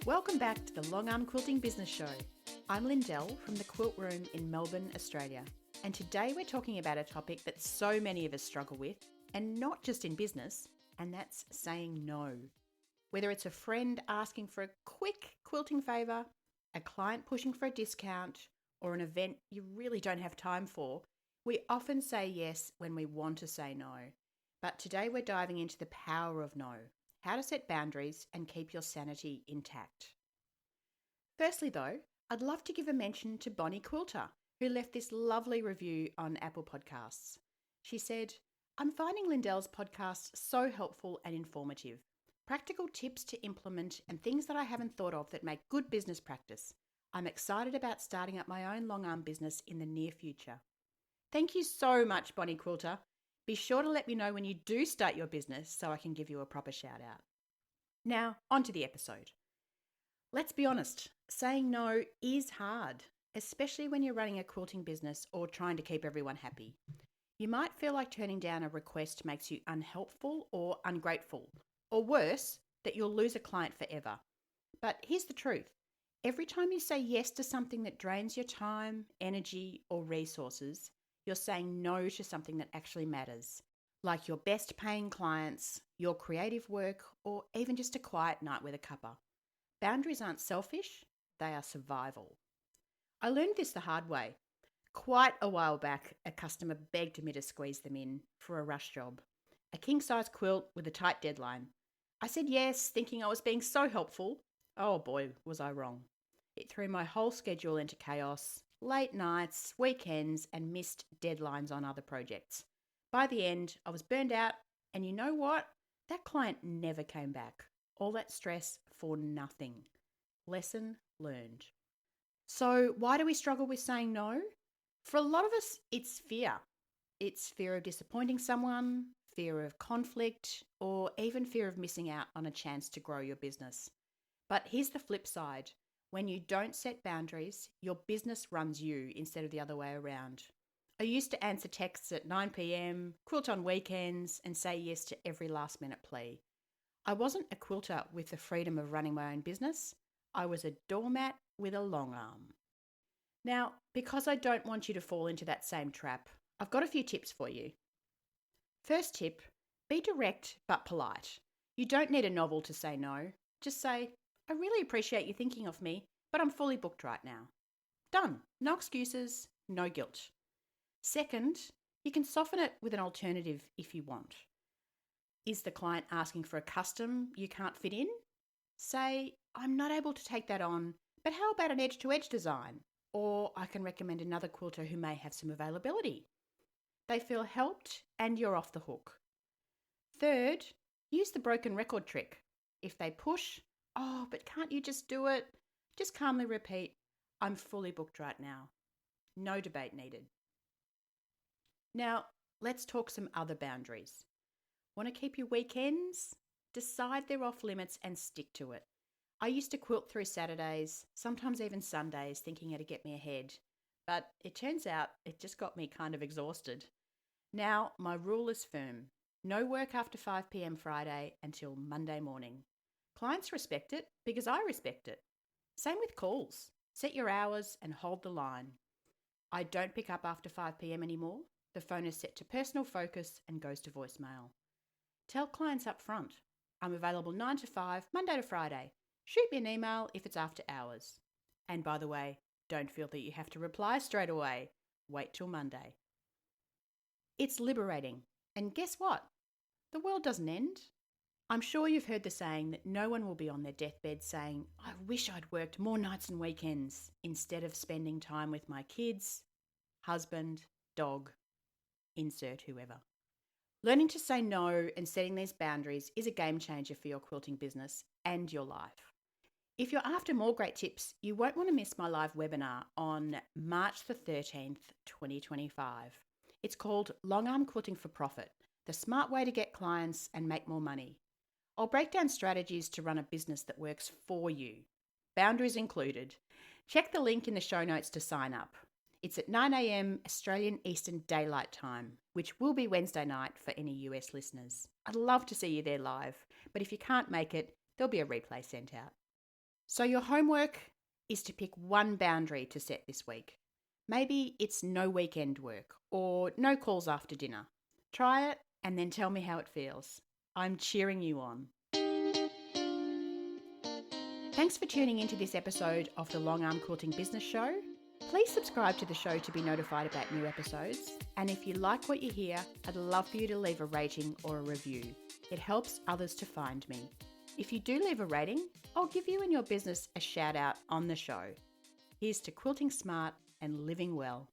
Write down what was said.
Welcome back to the Longarm Quilting Business Show. I'm Lindell from the Quilt Room in Melbourne, Australia. And today we're talking about a topic that so many of us struggle with, and not just in business, and that's saying no. Whether it's a friend asking for a quick quilting favour, a client pushing for a discount, or an event you really don't have time for, we often say yes when we want to say no. But today we're diving into the power of no, how to set boundaries and keep your sanity intact. Firstly though, I'd love to give a mention to Bonnie Quilter, who left this lovely review on Apple Podcasts. She said, "I'm finding Lindell's podcast so helpful and informative. Practical tips to implement and things that I haven't thought of that make good business practice. I'm excited about starting up my own long arm business in the near future." Thank you so much, Bonnie Quilter. Be sure to let me know when you do start your business so I can give you a proper shout out. Now, on to the episode. Let's be honest, saying no is hard, especially when you're running a quilting business or trying to keep everyone happy. You might feel like turning down a request makes you unhelpful or ungrateful, or worse, that you'll lose a client forever. But here's the truth. Every time you say yes to something that drains your time, energy, or resources, you're saying no to something that actually matters, like your best paying clients, your creative work, or even just a quiet night with a cuppa. Boundaries aren't selfish, they are survival. I learned this the hard way. Quite a while back, a customer begged me to squeeze them in for a rush job, a king-size quilt with a tight deadline. I said yes, thinking I was being so helpful. Oh boy, was I wrong. It threw my whole schedule into chaos, late nights, weekends, and missed deadlines on other projects. By the end, I was burned out, and you know what? That client never came back. All that stress for nothing. Lesson learned. So why do we struggle with saying no? For a lot of us, it's fear. It's fear of disappointing someone, fear of conflict, or even fear of missing out on a chance to grow your business. But here's the flip side. When you don't set boundaries, your business runs you instead of the other way around. I used to answer texts at 9 p.m, quilt on weekends, and say yes to every last-minute plea. I wasn't a quilter with the freedom of running my own business. I was a doormat with a long arm. Now, because I don't want you to fall into that same trap, I've got a few tips for you. First tip, be direct but polite. You don't need a novel to say no. Just say, "I really appreciate you thinking of me, but I'm fully booked right now." Done. No excuses, no guilt. Second, you can soften it with an alternative if you want. Is the client asking for a custom you can't fit in? Say, "I'm not able to take that on, but how about an edge-to-edge design? Or I can recommend another quilter who may have some availability." They feel helped and you're off the hook. Third, use the broken record trick. If they push, "Oh, but can't you just do it?" Just calmly repeat, "I'm fully booked right now." No debate needed. Now, let's talk some other boundaries. Want to keep your weekends? Decide they're off limits and stick to it. I used to quilt through Saturdays, sometimes even Sundays, thinking it'd get me ahead. But it turns out it just got me kind of exhausted. Now, my rule is firm. No work after 5 p.m. Friday until Monday morning. Clients respect it because I respect it. Same with calls. Set your hours and hold the line. I don't pick up after 5 p.m. anymore. The phone is set to personal focus and goes to voicemail. Tell clients up front, "I'm available 9 to 5, Monday to Friday. Shoot me an email if it's after hours." And by the way, don't feel that you have to reply straight away. Wait till Monday. It's liberating. And guess what? The world doesn't end. I'm sure you've heard the saying that no one will be on their deathbed saying, "I wish I'd worked more nights and weekends instead of spending time with my kids, husband, dog, insert whoever." Learning to say no and setting these boundaries is a game changer for your quilting business and your life. If you're after more great tips, you won't want to miss my live webinar on March the 13th, 2025. It's called Longarm Quilting for Profit, the smart way to get clients and make more money. I'll break down strategies to run a business that works for you, boundaries included. Check the link in the show notes to sign up. It's at 9 a.m. Australian Eastern Daylight Time, which will be Wednesday night for any US listeners. I'd love to see you there live, but if you can't make it, there'll be a replay sent out. So your homework is to pick one boundary to set this week. Maybe it's no weekend work or no calls after dinner. Try it and then tell me how it feels. I'm cheering you on. Thanks for tuning into this episode of the Longarm Quilting Business Show. Please subscribe to the show to be notified about new episodes. And if you like what you hear, I'd love for you to leave a rating or a review. It helps others to find me. If you do leave a rating, I'll give you and your business a shout out on the show. Here's to quilting smart and living well.